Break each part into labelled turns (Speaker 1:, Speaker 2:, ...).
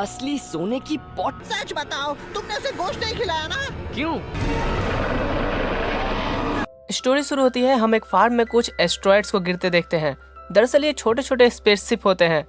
Speaker 1: असली सोने की पॉट।
Speaker 2: सच बताओ, तुमने उसे गोश्त नहीं खिलाया ना?
Speaker 1: क्यों?
Speaker 3: स्टोरी शुरू होती है, हम एक फार्म में कुछ एस्ट्रॉइड्स को गिरते देखते हैं। दरअसल ये छोटे छोटे स्पेसशिप होते हैं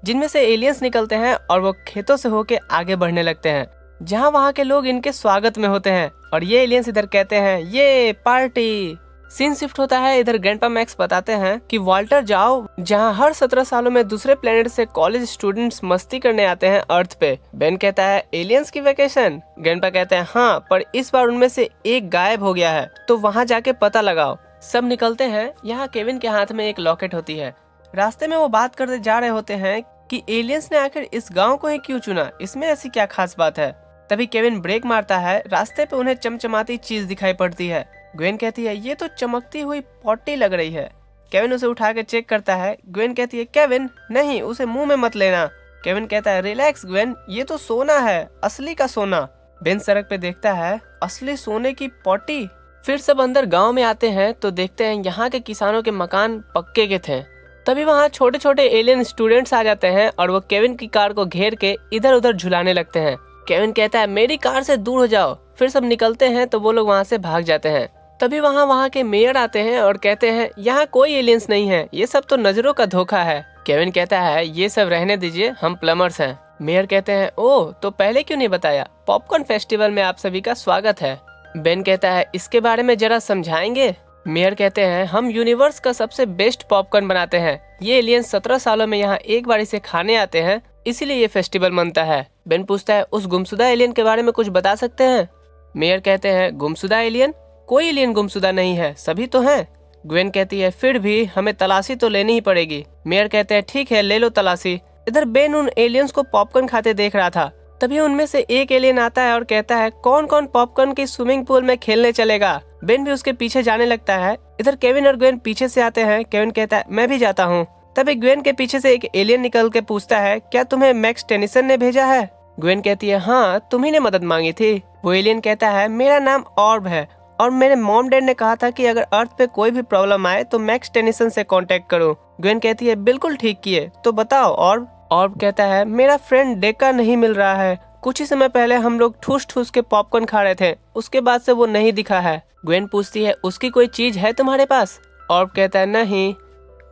Speaker 3: जिनमें से एलियंस निकलते हैं और वो खेतों से होके आगे बढ़ने लगते हैं, जहाँ वहाँ के लोग इनके स्वागत में होते हैं और ये एलियंस इधर कहते हैं ये पार्टी। सीन शिफ्ट होता है, इधर ग्रैंडपा मैक्स बताते हैं कि वाल्टर जाओ, जहाँ हर 17 सालों में दूसरे प्लेनेट से कॉलेज स्टूडेंट्स मस्ती करने आते हैं अर्थ पे। बेन कहता है एलियंस की वैकेशन। ग्रैंडपा कहते हैं हाँ, पर इस बार उनमें से एक गायब हो गया है, तो वहाँ जाके पता लगाओ। सब निकलते हैं। यहाँ केविन के हाथ में एक लॉकेट होती है। रास्ते में वो बात करते जा रहे होते हैं कि एलियंस ने आखिर इस गाँव को ही क्यों चुना, इसमें ऐसी क्या खास बात है। तभी केविन ब्रेक मारता है। रास्ते पे उन्हें चमचमाती चीज दिखाई पड़ती है। ग्वेन कहती है ये तो चमकती हुई पॉटी लग रही है। केविन उसे उठा के चेक करता है। ग्वेन कहती है केविन नहीं, उसे मुंह में मत लेना। केविन कहता है रिलैक्स ग्वेन, ये तो सोना है, असली का सोना। बेन सड़क पे देखता है असली सोने की पॉटी। फिर सब अंदर गांव में आते हैं तो देखते हैं यहाँ के किसानों के मकान पक्के के थे। तभी वहाँ छोटे छोटे एलियन स्टूडेंट्स आ जाते हैं और वो केविन की कार को घेर के इधर उधर झुलाने लगते हैं। केविन कहता है मेरी कार से दूर हो जाओ। फिर सब निकलते हैं तो वो लोग वहाँ से भाग जाते हैं। तभी वहाँ के मेयर आते हैं और कहते हैं यहाँ कोई एलियंस नहीं है, ये सब तो नजरों का धोखा है। केविन कहता है ये सब रहने दीजिए, हम प्लम्बर्स हैं। मेयर कहते हैं ओह, तो पहले क्यों नहीं बताया? पॉपकॉर्न फेस्टिवल में आप सभी का स्वागत है। बेन कहता है इसके बारे में जरा समझाएंगे। मेयर कहते हैं हम यूनिवर्स का सबसे बेस्ट पॉपकॉर्न बनाते हैं। ये एलियंस 17 सालों में यहाँ एक बार इसे खाने आते हैं, इसीलिए ये फेस्टिवल मनता है। बेन पूछता है उस गुमशुदा एलियन के बारे में कुछ बता सकते हैं? मेयर कहते हैं गुमशुदा एलियन? कोई एलियन गुमशुदा नहीं है, सभी तो हैं। ग्वेन कहती है फिर भी हमें तलाशी तो लेनी ही पड़ेगी। मेयर कहते हैं ठीक है, ले लो तलाशी। इधर बेन उन एलियंस को पॉपकॉर्न खाते देख रहा था। तभी उनमें से एक एलियन आता है और कहता है कौन कौन पॉपकॉर्न की स्विमिंग पूल में खेलने चलेगा। बेन भी उसके पीछे जाने लगता है। इधर केविन और ग्वेन पीछे से आते हैं। केविन कहता है मैं भी जाता हूँ। तभी ग्वेन के पीछे से एक एलियन निकल के पूछता है क्या तुम्हें मैक्स टेनिसन ने भेजा है? ग्वेन कहती है हाँ, तुम्ही ने मदद मांगी थी। वो एलियन कहता है मेरा नाम ऑर्ब है और मेरे मॉम डैड ने कहा था कि अगर अर्थ पे कोई भी प्रॉब्लम आए तो मैक्स टेनिसन से कांटेक्ट करो। ग्वेन कहती है बिल्कुल ठीक किए, तो बताओ ऑर्ब। ऑर्ब कहता है मेरा फ्रेंड डेका नहीं मिल रहा है। कुछ ही समय पहले हम लोग ठूस ठूस के पॉपकॉर्न खा रहे थे, उसके बाद से वो नहीं दिखा है। ग्वेन पूछती है उसकी कोई चीज है तुम्हारे पास? ऑर्ब कहता है नहीं।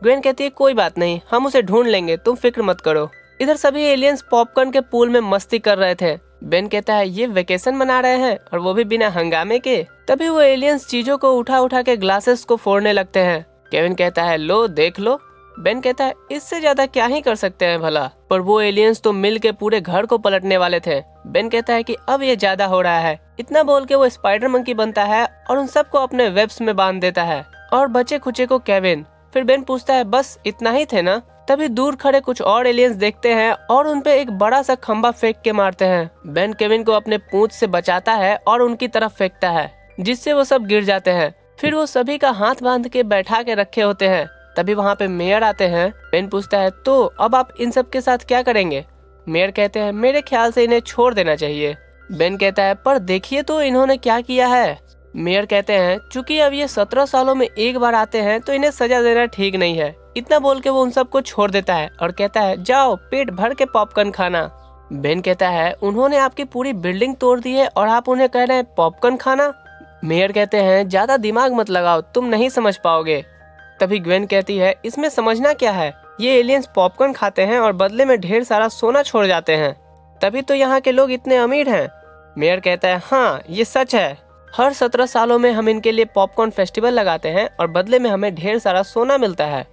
Speaker 3: ग्वेन कहती है कोई बात नहीं, हम उसे ढूंढ लेंगे, तुम फिक्र मत करो। इधर सभी एलियंस पॉपकॉर्न के पूल में मस्ती कर रहे थे। बेन कहता है ये वेकेशन मना रहे हैं और वो भी बिना हंगामे के। तभी वो एलियंस चीजों को उठा उठा के ग्लासेस को फोड़ने लगते हैं। केविन कहता है लो देख लो। बेन कहता है इससे ज्यादा क्या ही कर सकते हैं भला, पर वो एलियंस तो मिल के पूरे घर को पलटने वाले थे। बेन कहता है कि अब ये ज्यादा हो रहा है। इतना बोल के वो स्पाइडर मंकी बनता है और उन सबको अपने वेब्स में बांध देता है और बचे खुचे को केविन। फिर बेन पूछता है बस इतना ही थे ना? तभी दूर खड़े कुछ और एलियंस देखते हैं और उनपे एक बड़ा सा खंबा फेंक के मारते हैं। बेन केविन को अपने पूंछ से बचाता है और उनकी तरफ फेंकता है, जिससे वो सब गिर जाते हैं। फिर वो सभी का हाथ बांध के बैठा के रखे होते हैं। तभी वहाँ पे मेयर आते हैं। बेन पूछता है तो अब आप इन सब के साथ क्या करेंगे? मेयर कहते हैं मेरे ख्याल से इन्हें छोड़ देना चाहिए। बेन कहता है पर देखिए तो इन्होंने क्या किया है। मेयर कहते हैं चूंकि अब ये 17 सालों में एक बार आते हैं तो इन्हें सजा देना ठीक नहीं है। इतना बोल के वो उन सबको छोड़ देता है और कहता है जाओ पेट भर के पॉपकॉर्न खाना। बेन कहता है उन्होंने आपकी पूरी बिल्डिंग तोड़ दी है और आप उन्हें कह रहे हैं पॉपकॉर्न खाना। मेयर कहते हैं ज्यादा दिमाग मत लगाओ, तुम नहीं समझ पाओगे। तभी ग्वेन कहती है इसमें समझना क्या है, ये एलियंस पॉपकॉर्न खाते हैं और बदले में ढेर सारा सोना छोड़ जाते हैं, तभी तो यहाँ के लोग इतने अमीर हैं। मेयर कहता है हाँ ये सच है, हर 17 सालों में हम इनके लिए पॉपकॉर्न फेस्टिवल लगाते हैं और बदले में हमें ढेर सारा सोना मिलता है।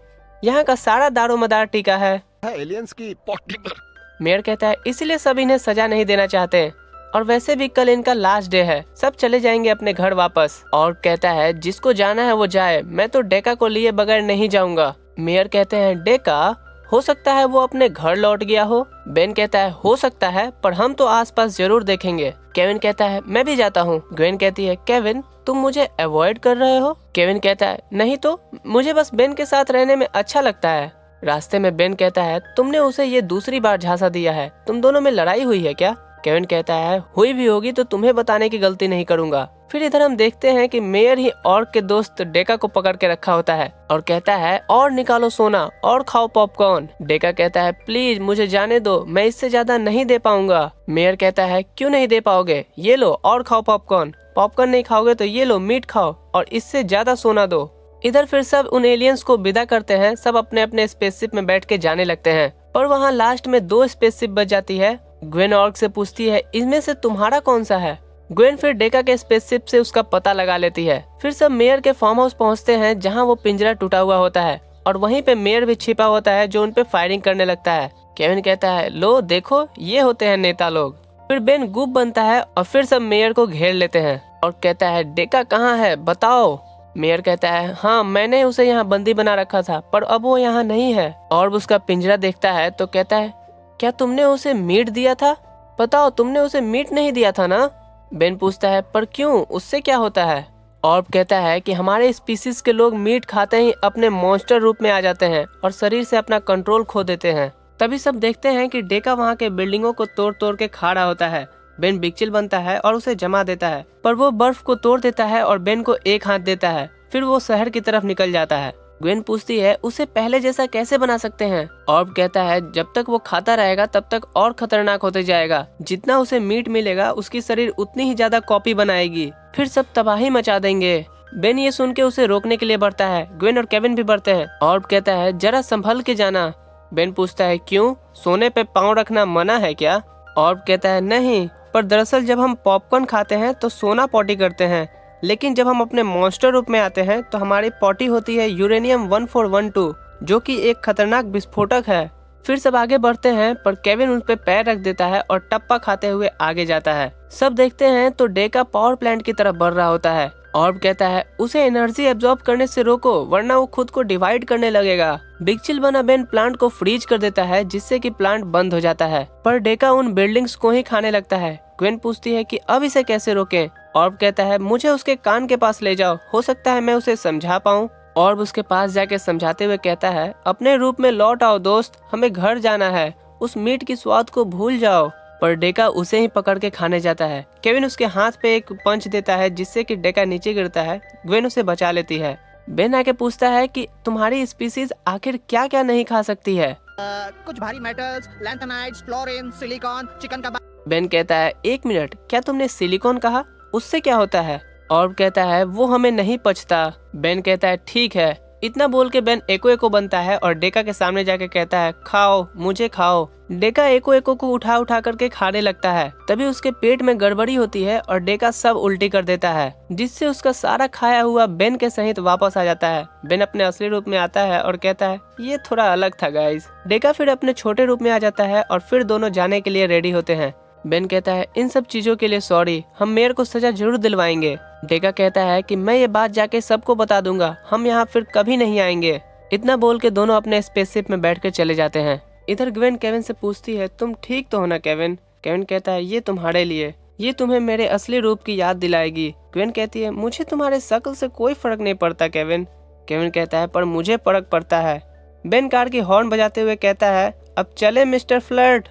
Speaker 3: यहाँ का सारा दारोमदार टीका है
Speaker 2: एलियंस की पॉटी पर।
Speaker 3: मेयर कहता है इसीलिए सब इन्हें सजा नहीं देना चाहते और वैसे भी कल इनका लास्ट डे है, सब चले जाएंगे अपने घर वापस। और कहता है जिसको जाना है वो जाए, मैं तो डेका को लिए बगैर नहीं जाऊंगा। मेयर कहते हैं डेका? हो सकता है वो अपने घर लौट गया हो। बेन कहता है हो सकता है, पर हम तो आसपास जरूर देखेंगे। केविन कहता है मैं भी जाता हूँ। ग्वेन कहती है केविन तुम मुझे अवॉइड कर रहे हो? केविन कहता है नहीं तो, मुझे बस बेन के साथ रहने में अच्छा लगता है। रास्ते में बेन कहता है तुमने उसे ये दूसरी बार झांसा दिया है, तुम दोनों में लड़ाई हुई है क्या? केविन कहता है हुई भी होगी तो तुम्हें बताने की गलती नहीं करूंगा। फिर इधर हम देखते हैं कि मेयर ही ऑर्क के दोस्त डेका को पकड़ के रखा होता है और कहता है और निकालो सोना और खाओ पॉपकॉर्न। डेका कहता है प्लीज मुझे जाने दो, मैं इससे ज्यादा नहीं दे पाऊंगा। मेयर कहता है क्यों नहीं दे पाओगे, ये लो और खाओ पॉपकॉर्न, पॉपकॉर्न नहीं खाओगे तो ये लो मीट खाओ और इससे ज्यादा सोना दो। इधर फिर सब उन एलियंस को विदा करते हैं, सब अपने अपने स्पेसशिप में बैठ के जाने लगते हैं। पर वहाँ लास्ट में 2 स्पेसशिप बच जाती है। ग्वेन ऑर्क से पूछती है इनमें से तुम्हारा कौन सा है। ग्वेन फिर डेका के स्पेसशिप से उसका पता लगा लेती है। फिर सब मेयर के फार्म हाउस पहुँचते हैं जहाँ वो पिंजरा टूटा हुआ होता है और वहीं पे मेयर भी छिपा होता है जो उन पे फायरिंग करने लगता है। केविन कहता है लो देखो ये होते हैं नेता लोग। फिर बेन गुप बनता है और फिर सब मेयर को घेर लेते हैं और कहता है डेका कहाँ है बताओ। मेयर कहता है हाँ मैंने उसे यहाँ बंदी बना रखा था पर अब वो यहाँ नहीं है। और उसका पिंजरा देखता है तो कहता है क्या तुमने उसे मीट दिया था, बताओ तुमने उसे मीट नहीं दिया था ना। बेन पूछता है पर क्यों, उससे क्या होता है। ऑर्ब कहता है कि हमारे स्पीसीज के लोग मीट खाते ही अपने मॉन्स्टर रूप में आ जाते हैं और शरीर से अपना कंट्रोल खो देते हैं। तभी सब देखते हैं कि डेका वहाँ के बिल्डिंगों को तोड़ तोड़ के खा रहा होता है। बेन बिगचिल बनता है और उसे जमा देता है पर वो बर्फ को तोड़ देता है और बेन को एक हाथ देता है। फिर वो शहर की तरफ निकल जाता है। ग्वेन पूछती है उसे पहले जैसा कैसे बना सकते हैं। ऑर्ब कहता है जब तक वो खाता रहेगा तब तक और खतरनाक होते जाएगा, जितना उसे मीट मिलेगा उसकी शरीर उतनी ही ज्यादा कॉपी बनाएगी, फिर सब तबाही मचा देंगे। बेन ये सुन के उसे रोकने के लिए बढ़ता है। ग्वेन और केविन भी बढ़ते हैं। ऑर्ब कहता है जरा संभल के जाना। बेन पूछता है क्यों, सोने पे पाँव रखना मना है क्या। ऑर्ब कहता है नहीं, पर दरअसल जब हम पॉपकॉर्न खाते हैं तो सोना पॉटी करते हैं, लेकिन जब हम अपने मॉन्स्टर रूप में आते हैं तो हमारी पॉटी होती है यूरेनियम 1412 जो कि एक खतरनाक विस्फोटक है। फिर सब आगे बढ़ते हैं पर केविन उन पे पैर रख देता है और टप्पा खाते हुए आगे जाता है। सब देखते हैं तो डेका पावर प्लांट की तरफ बढ़ रहा होता है। ऑर्ब कहता है उसे एनर्जी एब्जॉर्ब करने से रोको वरना वो खुद को डिवाइड करने लगेगा। बिगचिल बना बेन प्लांट को फ्रीज कर देता है जिससे कि प्लांट बंद हो जाता है, पर डेका उन बिल्डिंग्स को ही खाने लगता है। ग्वेन पूछती है कि अब इसे कैसे रोकें। ऑर्ब कहता है मुझे उसके कान के पास ले जाओ, हो सकता है मैं उसे समझा पाऊँ। ऑर्ब उसके पास जाके समझाते हुए कहता है अपने रूप में लौट आओ दोस्त, हमें घर जाना है, उस मीट की स्वाद को भूल जाओ। पर डेका उसे ही पकड़ के खाने जाता है। केविन उसके हाथ पे एक पंच देता है जिससे कि डेका नीचे गिरता है। ग्वेन उसे बचा लेती है। बेन आके पूछता है कि तुम्हारी स्पीसीज आखिर क्या क्या नहीं खा सकती है।
Speaker 2: कुछ भारी मेटल्स, लैंथेनाइट्स, फ्लोरीन, सिलिकॉन, चिकन का।
Speaker 3: बेन कहता है 1 मिनट, क्या तुमने सिलिकॉन कहा, उससे क्या होता है। ऑर्ब कहता है वो हमें नहीं पचता। बेन कहता है ठीक है। इतना बोल के बेन एको एको बनता है और डेका के सामने जाके कहता है खाओ, मुझे खाओ। डेका एको एको को उठा उठा करके खाने लगता है। तभी उसके पेट में गड़बड़ी होती है और डेका सब उल्टी कर देता है, जिससे उसका सारा खाया हुआ बेन के सहित वापस आ जाता है। बेन अपने असली रूप में आता है और कहता है ये थोड़ा अलग था गाइस। डेका फिर अपने छोटे रूप में आ जाता है और फिर दोनों जाने के लिए रेडी होते हैं। बेन कहता है इन सब चीजों के लिए सॉरी, हम मेयर को सजा जरूर दिलवाएंगे। डेका कहता है कि मैं ये बात जाके सबको बता दूंगा, हम यहाँ फिर कभी नहीं आएंगे। इतना बोल के दोनों अपने स्पेसशिप में बैठ कर चले जाते हैं। इधर ग्वेन केविन से पूछती है तुम ठीक तो हो ना केविन। केविन कहता है ये तुम्हारे लिए, ये तुम्हें मेरे असली रूप की याद दिलाएगी। ग्वेन कहती है मुझे तुम्हारे शक्ल से कोई फर्क नहीं पड़ता केविन। केविन कहता है पर मुझे फर्क पड़ता है। बेन कार की हॉर्न बजाते हुए कहता है अब चले मिस्टर फ्लर्ट।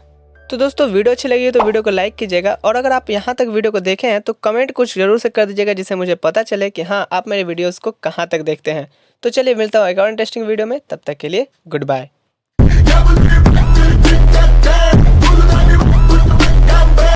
Speaker 3: तो दोस्तों वीडियो अच्छी लगी तो वीडियो को लाइक कीजिएगा और अगर आप यहाँ तक वीडियो को देखे हैं तो कमेंट कुछ जरूर से कर दीजिएगा जिससे मुझे पता चले कि हाँ आप मेरे वीडियोस को कहाँ तक देखते हैं। तो चलिए मिलता हूँ एक और इंटरेस्टिंग वीडियो में, तब तक के लिए गुड बाय।